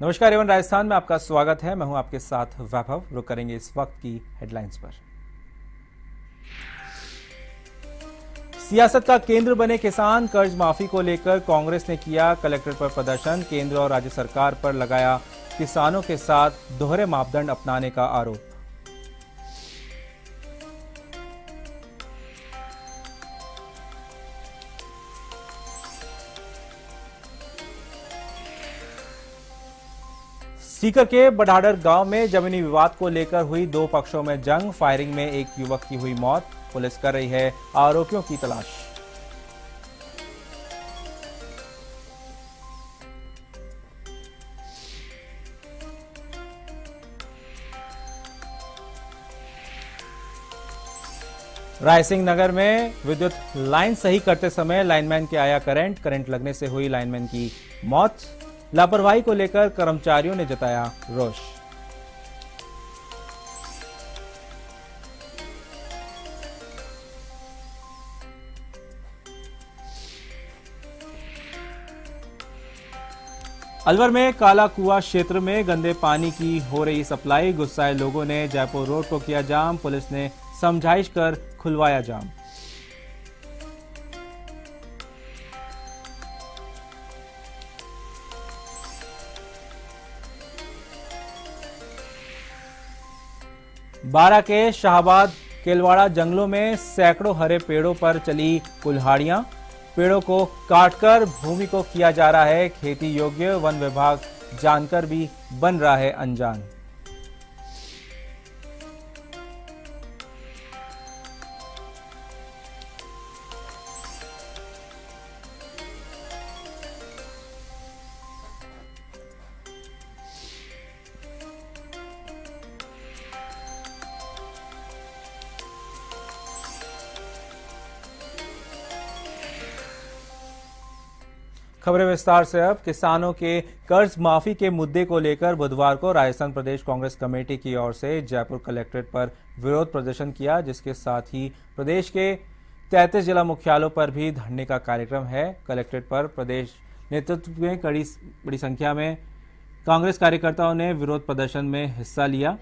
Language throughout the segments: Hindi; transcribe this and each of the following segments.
नमस्कार, एवन राजस्थान में आपका स्वागत है। मैं हूं आपके साथ वैभव। रुक करेंगे इस वक्त की हेडलाइंस पर। सियासत का केंद्र बने किसान, कर्ज माफी को लेकर कांग्रेस ने किया कलेक्ट्रेट पर प्रदर्शन। केंद्र और राज्य सरकार पर लगाया किसानों के साथ दोहरे मापदंड अपनाने का आरोप। सीकर के बढ़ाडर गांव में जमीनी विवाद को लेकर हुई दो पक्षों में जंग। फायरिंग में एक युवक की हुई मौत। पुलिस कर रही है आरोपियों की तलाश। रायसिंह नगर में विद्युत लाइन सही करते समय लाइनमैन के आया करंट लगने से हुई लाइनमैन की मौत। लापरवाही को लेकर कर्मचारियों ने जताया रोष। अलवर में काला कुआ क्षेत्र में गंदे पानी की हो रही सप्लाई। गुस्साए लोगों ने जयपुर रोड को किया जाम। पुलिस ने समझाइश कर खुलवाया जाम। बारा के शाहबाद केलवाड़ा जंगलों में सैकड़ों हरे पेड़ों पर चली कुल्हाड़ियां। पेड़ों को काटकर भूमि को किया जा रहा है खेती योग्य। वन विभाग जानकर भी बन रहा है अनजान। खबरें विस्तार से। अब किसानों के कर्ज माफी के मुद्दे को लेकर बुधवार को राजस्थान प्रदेश कांग्रेस कमेटी की ओर से जयपुर कलेक्ट्रेट पर विरोध प्रदर्शन किया, जिसके साथ ही प्रदेश के 33 जिला मुख्यालयों पर भी धरने का कार्यक्रम है। कलेक्ट्रेट पर प्रदेश नेतृत्व में बड़ी संख्या में कांग्रेस कार्यकर्ताओं ने विरोध प्रदर्शन में हिस्सा लिया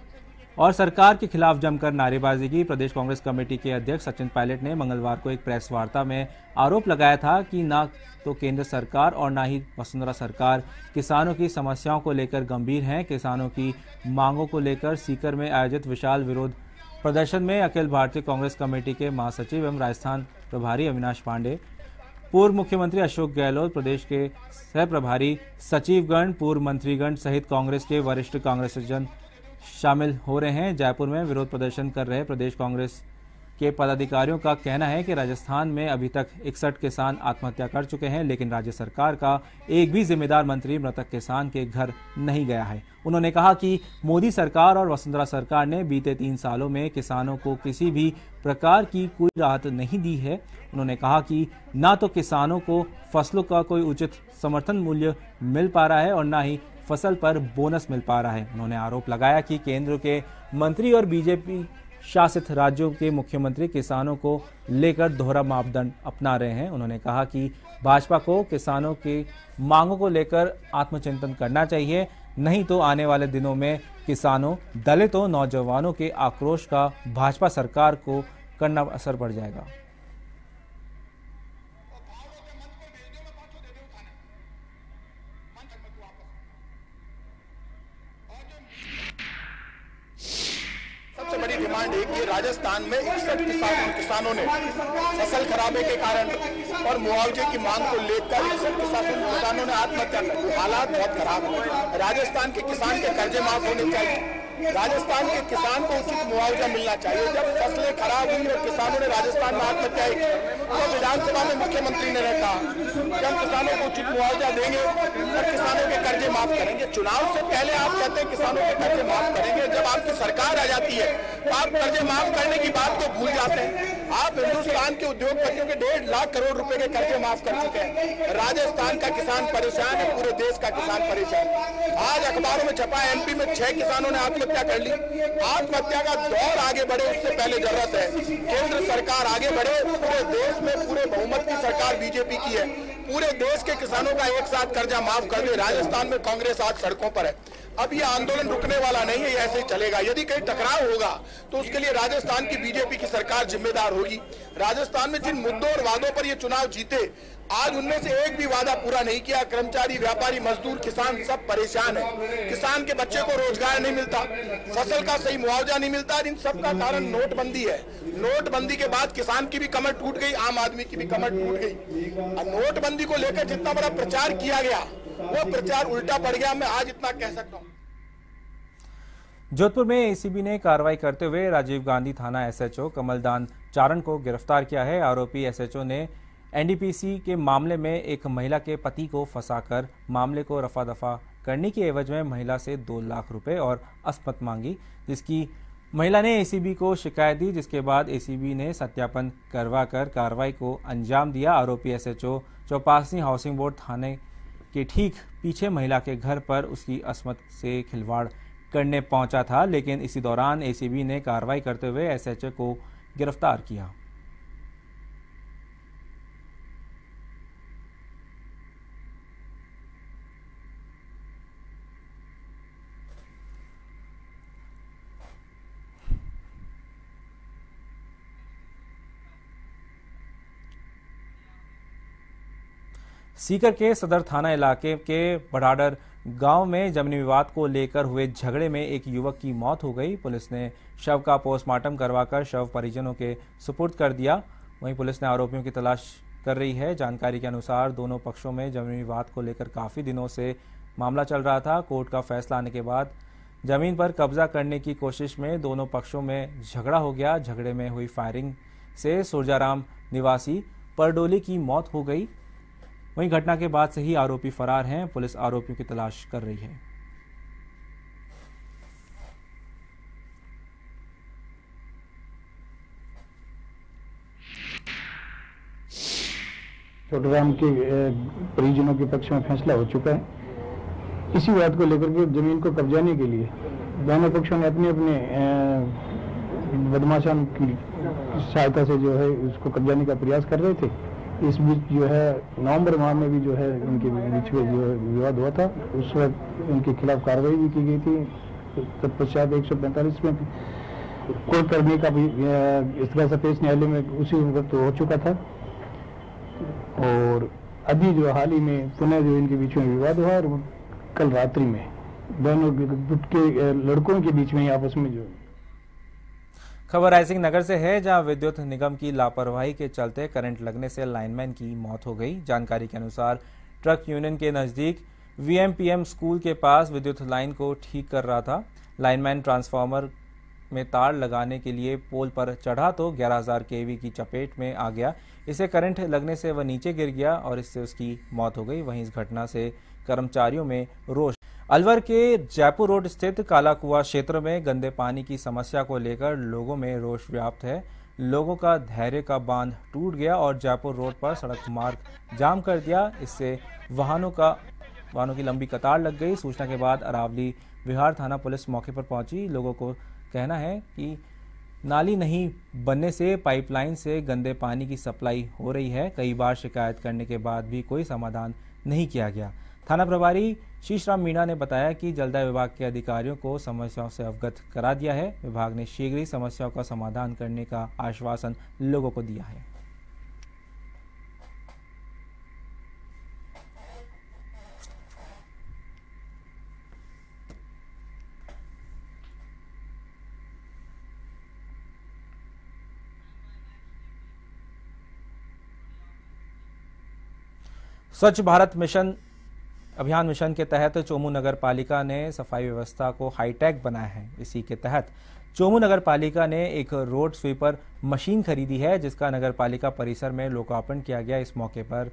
और सरकार के खिलाफ जमकर नारेबाजी की। प्रदेश कांग्रेस कमेटी के अध्यक्ष सचिन पायलट ने मंगलवार को एक प्रेस वार्ता में आरोप लगाया था कि न तो केंद्र सरकार और न ही वसुंधरा सरकार किसानों की समस्याओं को लेकर गंभीर हैं। किसानों की मांगों को लेकर सीकर में आयोजित विशाल विरोध प्रदर्शन में अखिल भारतीय कांग्रेस कमेटी के महासचिव एवं राजस्थान प्रभारी अविनाश पांडे, पूर्व मुख्यमंत्री अशोक गहलोत, प्रदेश के सह प्रभारी सचिवगण, पूर्व मंत्रीगण सहित कांग्रेस के वरिष्ठ कांग्रेसजन शामिल हो रहे हैं। जयपुर में विरोध प्रदर्शन कर रहे प्रदेश कांग्रेस के पदाधिकारियों का कहना है कि राजस्थान में अभी तक 61 किसान आत्महत्या कर चुके हैं, लेकिन राज्य सरकार का एक भी जिम्मेदार मंत्री मृतक किसान के घर नहीं गया है। उन्होंने कहा कि मोदी सरकार और वसुंधरा सरकार ने बीते 3 सालों में किसानों को किसी भी प्रकार की कोई राहत नहीं दी है। उन्होंने कहा कि न तो किसानों को फसलों का कोई उचित समर्थन मूल्य मिल पा रहा है और न ही फसल पर बोनस मिल पा रहा है। उन्होंने आरोप लगाया कि केंद्र के मंत्री और बीजेपी शासित राज्यों के मुख्यमंत्री किसानों को लेकर दोहरा मापदंड अपना रहे हैं। उन्होंने कहा कि भाजपा को किसानों की मांगों को लेकर आत्मचिंतन करना चाहिए, नहीं तो आने वाले दिनों में किसानों, दलितों, नौजवानों के आक्रोश का भाजपा सरकार को करना असर पड़ जाएगा। सबसे बड़ी डिमांड है कि राजस्थान में 61 किसानों ने फसल खराबे के कारण और मुआवजे की मांग को लेकर 61 किसानों ने आत्महत्या कर ली। हालात बहुत खराब है। राजस्थान के किसान के कर्जे माफ होने चाहिए। राजस्थान के किसान को उचित मुआवजा मिलना चाहिए। जब फसलें खराब हुई और किसानों ने राजस्थान में आत्महत्या की तो विधानसभा में मुख्यमंत्री ने कहा कि हम किसानों को उचित मुआवजा देंगे और किसानों के कर्जे माफ करेंगे। चुनाव से पहले आप कहते हैं किसानों के कर्जे माफ करेंगे, जब आपकी सरकार आ जाती है तो आप कर्जे माफ करने की बात को भूल जाते हैं। आप हिंदुस्तान के उद्योगपतियों के 1.5 लाख करोड़ रुपए के कर्जे माफ कर चुके हैं। राजस्थान का किसान परेशान है, पूरे देश का किसान परेशान है। आज अखबारों में छपा है एमपी में 6 किसानों ने आत्महत्या कर ली। आत्महत्या का दौर आगे बढ़े उससे पहले जरूरत है केंद्र सरकार आगे बढ़े। पूरे देश में पूरे बहुमत की सरकार बीजेपी की है। पूरे देश के किसानों का एक साथ कर्जा माफ कर दे। राजस्थान में कांग्रेस आज सड़कों पर है। अब ये आंदोलन रुकने वाला नहीं है, ऐसे ही चलेगा। यदि कहीं टकराव होगा तो उसके लिए राजस्थान की बीजेपी की सरकार जिम्मेदार होगी। राजस्थान में जिन मुद्दों और वादों पर ये चुनाव जीते, आज उनमें से एक भी वादा पूरा नहीं किया। कर्मचारी, व्यापारी, मजदूर, किसान सब परेशान है। किसान के बच्चे को रोजगार नहीं मिलता, फसल का सही मुआवजा नहीं मिलता। इन सब का कारण नोटबंदी है। नोटबंदी के बाद किसान की भी कमर टूट गई, आम आदमी की भी कमर टूट गई। नोटबंदी को लेकर जितना बड़ा प्रचार किया गया वो प्रचार उल्टा पड़ गया। मैं आज इतना कह सकता हूँ। जोधपुर में एसीबी ने कार्रवाई करते हुए राजीव गांधी थाना एसएचओ कमलदान चारण को गिरफ्तार किया है। आरोपी एसएचओ ने एनडीपीसी के मामले में एक महिला के पति को फंसाकर मामले को रफा दफा करने की एवज में महिला से 2 लाख रुपए और असमत मांगी, जिसकी महिला ने एसीबी को शिकायत दी, जिसके बाद एसीबी ने सत्यापन करवाकर कार्रवाई को अंजाम दिया। आरोपी एसएचओ चौपासी हाउसिंग बोर्ड थाने के ठीक पीछे महिला के घर पर उसकी असमत से खिलवाड़ करने पहुंचा था, लेकिन इसी दौरान एसीबी ने कार्रवाई करते हुए एसएचओ को गिरफ्तार किया। सीकर के सदर थाना इलाके के बढ़ाडर गांव में जमीनी विवाद को लेकर हुए झगड़े में एक युवक की मौत हो गई। पुलिस ने शव का पोस्टमार्टम करवाकर शव परिजनों के सुपुर्द कर दिया। वहीं पुलिस ने आरोपियों की तलाश कर रही है। जानकारी के अनुसार दोनों पक्षों में जमीनी विवाद को लेकर काफी दिनों से मामला चल रहा था। कोर्ट का फैसला आने के बाद जमीन पर कब्जा करने की कोशिश में दोनों पक्षों में झगड़ा हो गया। झगड़े में हुई फायरिंग से सुरजाराम निवासी परडोली की मौत हो गई। वहीं घटना के बाद से ही आरोपी फरार हैं। पुलिस आरोपियों की तलाश कर रही है। छोटराम के परिजनों के पक्ष में फैसला हो चुका है। इसी बात को लेकर के जमीन को कब्जाने के लिए दोनों पक्षों ने अपने अपने बदमाशों की सहायता से जो है उसको कब्जाने का प्रयास कर रहे थे। इस बीच जो है नवंबर माह में भी जो है इनके बीच में जो विवाद हुआ था, उस वक्त इनके खिलाफ कार्रवाई भी की गई थी। तत्पश्चात 145 में कोर्ट करने का भी इस तरह से पेश न्यायालय में उसी वक्त हो चुका था। और अभी जो हाल ही में पुनः जो इनके बीच में विवाद हुआ और कल रात्रि में दोनों गुट के लड़कों के बीच में आपस में जो खबर रायसिंह नगर से है, जहां विद्युत निगम की लापरवाही के चलते करंट लगने से लाइनमैन की मौत हो गई। जानकारी के अनुसार ट्रक यूनियन के नजदीक वीएमपीएम स्कूल के पास विद्युत लाइन को ठीक कर रहा था। लाइनमैन ट्रांसफार्मर में तार लगाने के लिए पोल पर चढ़ा तो 11,000 केवी की चपेट में आ गया। इसे करंट लगने से वह नीचे गिर गया और इससे उसकी मौत हो गई। वहीं इस घटना से कर्मचारियों में रोष। अलवर के जयपुर रोड स्थित काला कुआं क्षेत्र में गंदे पानी की समस्या को लेकर लोगों में रोष व्याप्त है। लोगों का धैर्य का बांध टूट गया और जयपुर रोड पर सड़क मार्ग जाम कर दिया। इससे वाहनों की लंबी कतार लग गई। सूचना के बाद अरावली विहार थाना पुलिस मौके पर पहुंची। लोगों को कहना है कि नाली नहीं बनने से पाइपलाइन से गंदे पानी की सप्लाई हो रही है। कई बार शिकायत करने के बाद भी कोई समाधान नहीं किया गया। थाना प्रभारी शीशराम मीणा ने बताया कि जलदाय विभाग के अधिकारियों को समस्याओं से अवगत करा दिया है। विभाग ने शीघ्र ही समस्याओं का समाधान करने का आश्वासन लोगों को दिया है। स्वच्छ भारत अभियान मिशन के तहत चोमू नगर पालिका ने सफाई व्यवस्था को हाईटेक बनाया है। इसी के तहत चोमू नगर पालिका ने एक रोड स्वीपर मशीन खरीदी है, जिसका नगर पालिका परिसर में लोकार्पण किया गया। इस मौके पर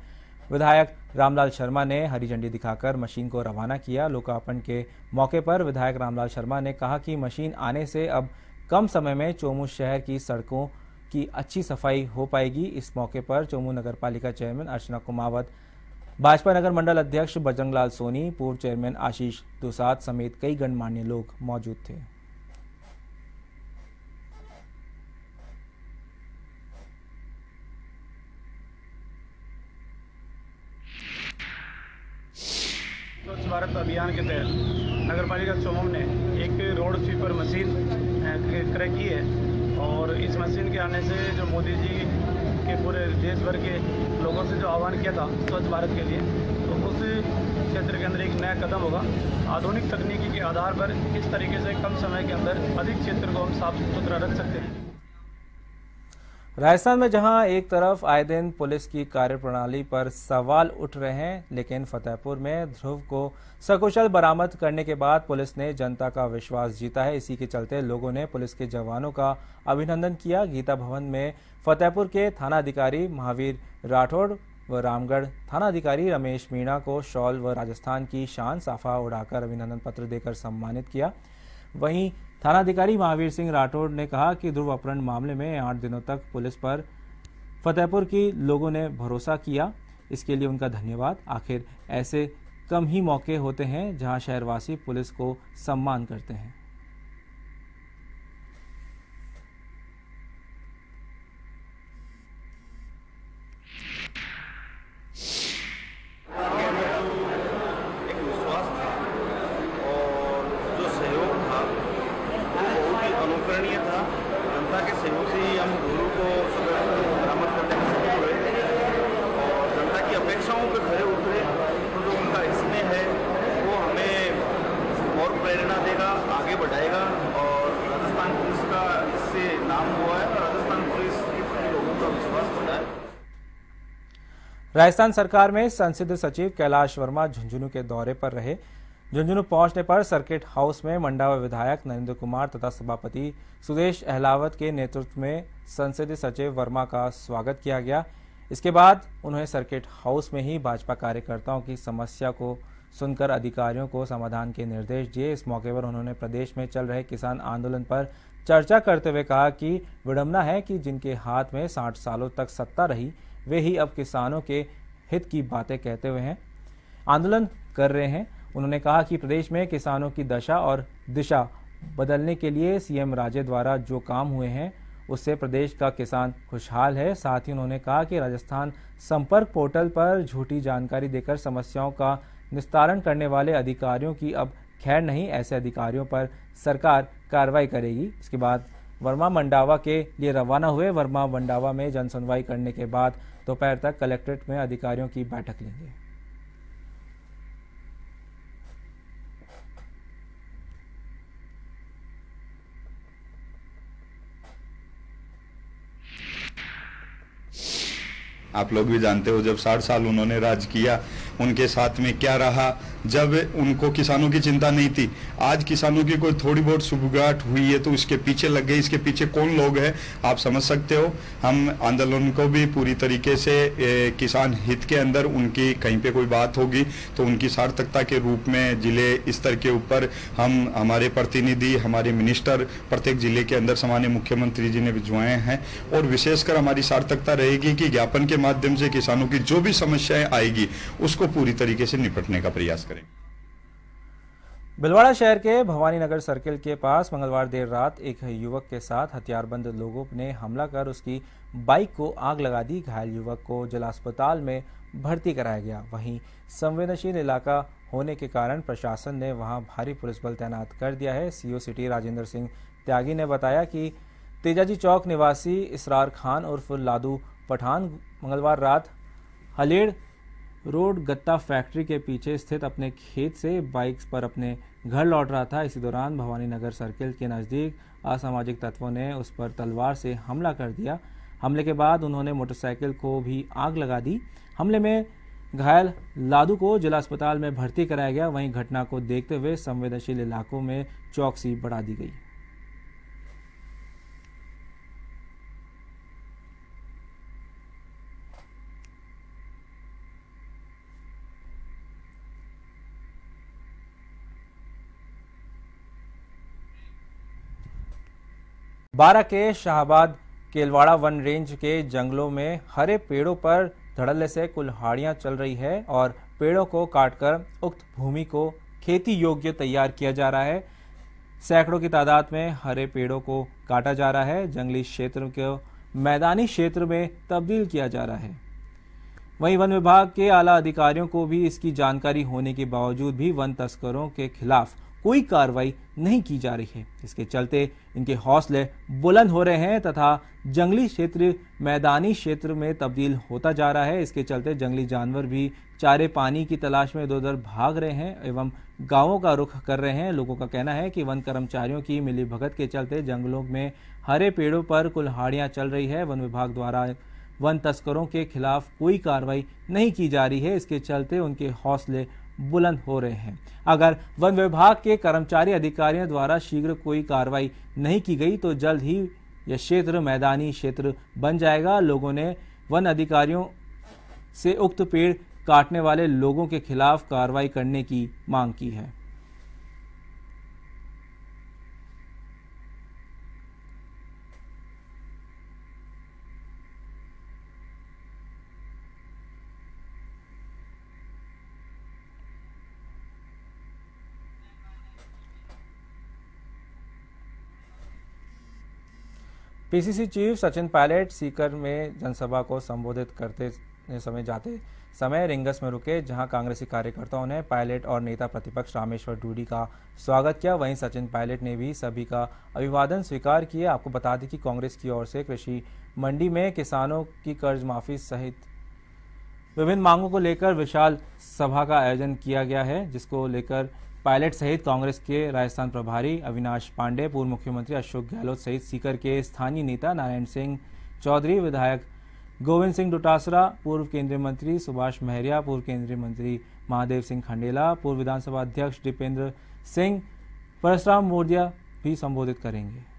विधायक रामलाल शर्मा ने हरी झंडी दिखाकर मशीन को रवाना किया। लोकार्पण के मौके पर विधायक रामलाल शर्मा ने कहा कि मशीन आने से अब कम समय में चोमू शहर की सड़कों की अच्छी सफाई हो पाएगी। इस मौके पर चोमू नगर पालिका चेयरमैन अर्चना कुमावत, भाजपा नगर मंडल अध्यक्ष बजरंगलाल सोनी, पूर्व चेयरमैन आशीष दुसाद समेत कई गणमान्य लोग मौजूद थे। भारत अभियान के तहत नगर पालिका चौमुम ने एक रोड स्वीपर मशीन क्रय की है और इस मशीन के आने से जो मोदी जी के पूरे देश भर के लोगों से जो आह्वान किया था स्वच्छ भारत के लिए, तो उस क्षेत्र के अंदर एक नया कदम होगा। आधुनिक तकनीकी के आधार पर किस तरीके से कम समय के अंदर अधिक क्षेत्र को हम साफ सुथरा रख सकते हैं। राजस्थान में जहां एक तरफ आए दिन पुलिस की कार्यप्रणाली पर सवाल उठ रहे हैं, लेकिन फतेहपुर में ध्रुव को सकुशल बरामद करने के बाद पुलिस ने जनता का विश्वास जीता है। इसी के चलते लोगों ने पुलिस के जवानों का अभिनंदन किया। गीता भवन में फतेहपुर के थानाधिकारी महावीर राठौड़ व रामगढ़ थानाधिकारी रमेश मीणा को शॉल व राजस्थान की शान साफा उड़ाकर अभिनंदन पत्र देकर सम्मानित किया। वहीं थानाधिकारी महावीर सिंह राठौड़ ने कहा कि ध्रुव अपहरण मामले में 8 दिनों तक पुलिस पर फतेहपुर की लोगों ने भरोसा किया, इसके लिए उनका धन्यवाद। आखिर ऐसे कम ही मौके होते हैं जहां शहरवासी पुलिस को सम्मान करते हैं। जनता के सहयोग से ही हम ध्रुव को बरामद करने में सफल हुए और जनता की अपेक्षाओं पर खरे उतरे, तो जो उनका स्नेह है वो हमें और प्रेरणा देगा, आगे बढ़ाएगा। और राजस्थान पुलिस का इससे नाम हुआ है और राजस्थान पुलिस के लोगों का विश्वास बढ़ा है। राजस्थान सरकार में संसदीय सचिव कैलाश वर्मा झुंझुनू के दौरे पर रहे। झुंझुनू पहुंचने पर सर्किट हाउस में मंडावा विधायक नरेंद्र कुमार तथा सभापति सुदेश अहलावत के नेतृत्व में संसदीय सचिव वर्मा का स्वागत किया गया। इसके बाद उन्होंने सर्किट हाउस में ही भाजपा कार्यकर्ताओं की समस्या को सुनकर अधिकारियों को समाधान के निर्देश दिए। इस मौके पर उन्होंने प्रदेश में चल रहे किसान आंदोलन पर चर्चा करते हुए कहा कि विडंबना है कि जिनके हाथ में 60 सालों तक सत्ता रही, वे ही अब किसानों के हित की बातें कहते हुए हैं आंदोलन कर रहे हैं। उन्होंने कहा कि प्रदेश में किसानों की दशा और दिशा बदलने के लिए सीएम राजे द्वारा जो काम हुए हैं उससे प्रदेश का किसान खुशहाल है। साथ ही उन्होंने कहा कि राजस्थान संपर्क पोर्टल पर झूठी जानकारी देकर समस्याओं का निस्तारण करने वाले अधिकारियों की अब खैर नहीं, ऐसे अधिकारियों पर सरकार कार्रवाई करेगी। इसके बाद वर्मा मंडावा के लिए रवाना हुए। वर्मा मंडावा में जनसुनवाई करने के बाद दोपहर तक कलेक्ट्रेट में अधिकारियों की बैठक लेंगे। आप लोग भी जानते हो जब 60 साल उन्होंने राज किया, उनके साथ में क्या रहा, जब उनको किसानों की चिंता नहीं थी। आज किसानों की कोई थोड़ी बहुत सुबगाहट हुई है तो उसके पीछे लग गए। इसके पीछे कौन लोग हैं आप समझ सकते हो। हम आंदोलन को भी पूरी तरीके से किसान हित के अंदर उनकी कहीं पे कोई बात होगी तो उनकी सार्थकता के रूप में जिले स्तर के ऊपर हम हमारे प्रतिनिधि, हमारे मिनिस्टर प्रत्येक जिले के अंदर सामान्य मुख्यमंत्री जी ने भिजवाए हैं। और विशेषकर हमारी सार्थकता रहेगी कि ज्ञापन के माध्यम से किसानों की जो भी समस्याएं आएगी उसको पूरी तरीके से निपटने का प्रयास करें। भिलवाड़ा शहर के भवानी नगर सर्किल के पास मंगलवार देर रात एक युवक के साथ हथियारबंद लोगों ने हमला कर उसकी बाइक को आग लगा दी। घायल युवक को जिला अस्पताल में भर्ती कराया गया। वहीं संवेदनशील इलाका होने के कारण प्रशासन ने वहां भारी पुलिस बल तैनात कर दिया है। सीओ सिटी राजेंद्र सिंह त्यागी ने बताया कि तेजाजी चौक निवासी इसरार खान उर्फ लादू पठान मंगलवार रात हलेड़ रोड गत्ता फैक्ट्री के पीछे स्थित अपने खेत से बाइक पर अपने घर लौट रहा था। इसी दौरान भवानी नगर सर्किल के नज़दीक असामाजिक तत्वों ने उस पर तलवार से हमला कर दिया। हमले के बाद उन्होंने मोटरसाइकिल को भी आग लगा दी। हमले में घायल लादू को जिला अस्पताल में भर्ती कराया गया। वहीं घटना को देखते हुए संवेदनशील इलाकों में चौकसी बढ़ा दी गई। बारां के शाहबाद केलवाड़ा वन रेंज के जंगलों में हरे पेड़ों पर धड़ल्ले से कुल्हाड़ियां चल रही है और पेड़ों को काटकर उक्त भूमि को खेती योग्य तैयार किया जा रहा है। सैकड़ों की तादाद में हरे पेड़ों को काटा जा रहा है। जंगली क्षेत्र को मैदानी क्षेत्र में तब्दील किया जा रहा है। वहीं वन विभाग के आला अधिकारियों को भी इसकी जानकारी होने के बावजूद भी वन तस्करों के खिलाफ कोई कार्रवाई नहीं की जा रही है। इसके चलते इनके हौसले बुलंद हो रहे हैं तथा जंगली क्षेत्र मैदानी क्षेत्र में तब्दील होता जा रहा है। इसके चलते जंगली जानवर भी चारे पानी की तलाश में इधर-उधर भाग रहे हैं एवं गांवों का रुख कर रहे हैं। लोगों का कहना है कि वन कर्मचारियों की मिलीभगत के चलते जंगलों में हरे पेड़ों पर कुल्हाड़ियां चल रही है। वन विभाग द्वारा वन तस्करों के खिलाफ कोई कार्रवाई नहीं की जा रही है। इसके चलते उनके हौसले बुलंद हो रहे हैं। अगर वन विभाग के कर्मचारी अधिकारियों द्वारा शीघ्र कोई कार्रवाई नहीं की गई तो जल्द ही यह क्षेत्र मैदानी क्षेत्र बन जाएगा। लोगों ने वन अधिकारियों से उक्त पेड़ काटने वाले लोगों के खिलाफ कार्रवाई करने की मांग की है। पीसीसी चीफ सचिन पायलट सीकर में जनसभा को संबोधित करते जाते समय रिंगस में रुके, जहां कांग्रेसी कार्यकर्ताओं ने पायलट और नेता प्रतिपक्ष रामेश्वर डूडी का स्वागत किया। वहीं सचिन पायलट ने भी सभी का अभिवादन स्वीकार किया। आपको बता दें कि कांग्रेस की ओर से कृषि मंडी में किसानों की कर्ज माफी सहित विभिन्न मांगों को लेकर विशाल सभा का आयोजन किया गया है, जिसको लेकर पायलट सहित कांग्रेस के राजस्थान प्रभारी अविनाश पांडे, पूर्व मुख्यमंत्री अशोक गहलोत सहित सीकर के स्थानीय नेता नारायण सिंह चौधरी, विधायक गोविंद सिंह डोटासरा, पूर्व केंद्रीय मंत्री सुभाष महरिया, पूर्व केंद्रीय मंत्री महादेव सिंह खंडेला, पूर्व विधानसभा अध्यक्ष दीपेंद्र सिंह, परशुराम मोदिया भी संबोधित करेंगे।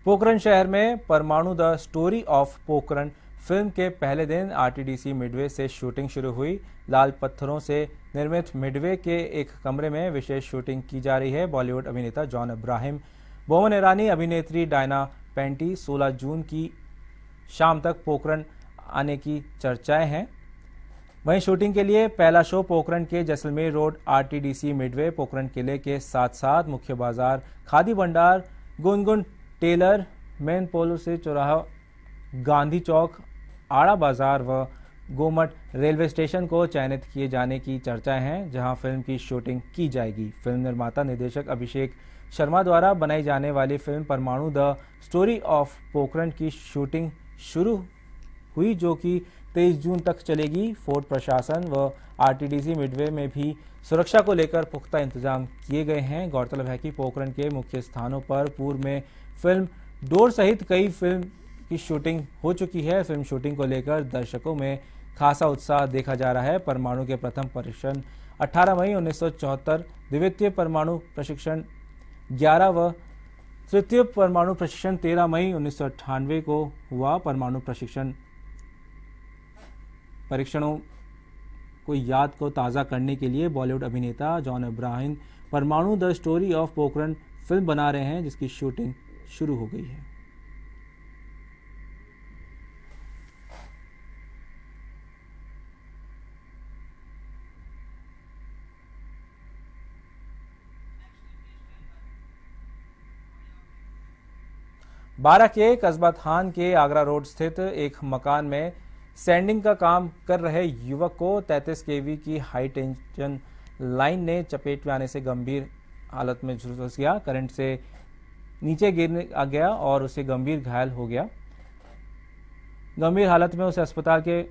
पोखरण शहर में परमाणु the story of Pokhran film के पहले दिन आरटीडीसी मिडवे से शूटिंग शुरू हुई। लाल पत्थरों से निर्मित मिडवे के एक कमरे में विशेष शूटिंग की जा रही है। बॉलीवुड अभिनेता जॉन अब्राहिम, बोमन ईरानी, अभिनेत्री डायना पेंटी 16 जून की शाम तक पोखरण आने की चर्चाएं हैं। वहीं शूटिंग के लिए पहला शो पोखरण के Jaisalmer road RTDC Midway, Pokhran किले के साथ साथ मुख्य बाजार, खादी भंडार, गुनगुन टेलर, मेन पोलो से चौराहा, गांधी चौक, आड़ा बाजार व गोमट रेलवे स्टेशन को चयनित किए जाने की चर्चाएं हैं, जहां फिल्म की शूटिंग की जाएगी। फिल्म निर्माता निर्देशक अभिषेक शर्मा द्वारा बनाई जाने वाली फिल्म परमाणु द स्टोरी ऑफ पोखरण की शूटिंग शुरू हुई, जो कि 23 जून तक चलेगी। फोर्ट प्रशासन व आरटीडीसी मिडवे में भी सुरक्षा को लेकर पुख्ता इंतजाम किए गए हैं। गौरतलब है कि पोखरण के मुख्य स्थानों पर पूर्व में फिल्म डोर सहित कई फिल्म की शूटिंग हो चुकी है। फिल्म शूटिंग को लेकर दर्शकों में खासा उत्साह देखा जा रहा है। परमाणु के प्रथम परीक्षण 18 मई 1974, द्वितीय परमाणु प्रशिक्षण 11 व तृतीय परमाणु प्रशिक्षण 13 मई 1998 को हुआ। परमाणु परीक्षणों को याद को ताज़ा करने के लिए बॉलीवुड अभिनेता जॉन अब्राहिम परमाणु the story of Pokhran film बना रहे हैं, जिसकी शूटिंग शुरू हो गई है। बारा के कस्बा थान के आगरा रोड स्थित एक मकान में सैंडिंग का काम कर रहे युवक को 33 केवी की हाई टेंशन लाइन ने चपेट में आने से गंभीर हालत में झुलस गया। करंट से नीचे गिरने आ गया और उसे गंभीर घायल हो गया। गंभीर हालत में उसे अस्पताल के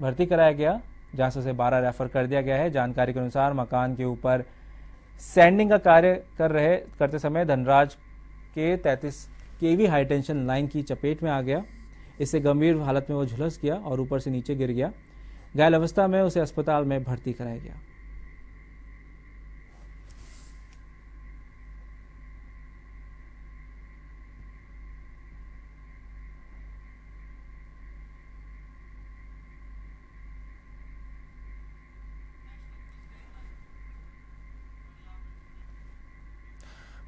भर्ती कराया गया, जहां से उसे बारा रेफर कर दिया गया है। जानकारी के अनुसार मकान के ऊपर सैंडिंग का कार्य करते समय धनराज के 33 केवी हाई टेंशन लाइन की चपेट में आ गया। इससे गंभीर हालत में वो झुलस गया और ऊपर से नीचे गिर गया। घायल अवस्था में उसे अस्पताल में भर्ती कराया गया।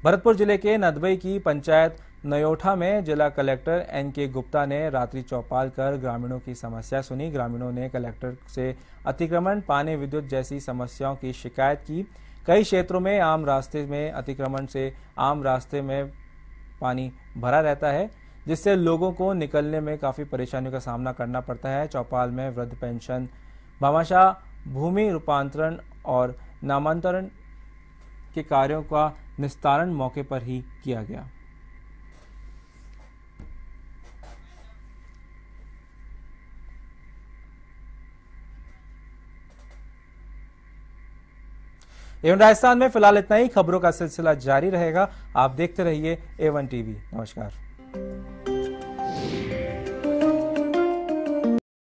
भरतपुर जिले के नदबई की पंचायत नयोठा में जिला कलेक्टर एन.के. गुप्ता ने रात्रि चौपाल कर ग्रामीणों की समस्या सुनी। ग्रामीणों ने कलेक्टर से अतिक्रमण, पानी, विद्युत जैसी समस्याओं की शिकायत की। कई क्षेत्रों में आम रास्ते में अतिक्रमण से आम रास्ते में पानी भरा रहता है, जिससे लोगों को निकलने में काफ़ी परेशानियों का सामना करना पड़ता है। चौपाल में वृद्ध पेंशन, भामाशाह, भूमि रूपांतरण और नामांतरण के कार्यों का निस्तारण मौके पर ही किया गया। एवं राजस्थान में फिलहाल इतना ही। खबरों का सिलसिला जारी रहेगा। आप देखते रहिए A1 टीवी। नमस्कार।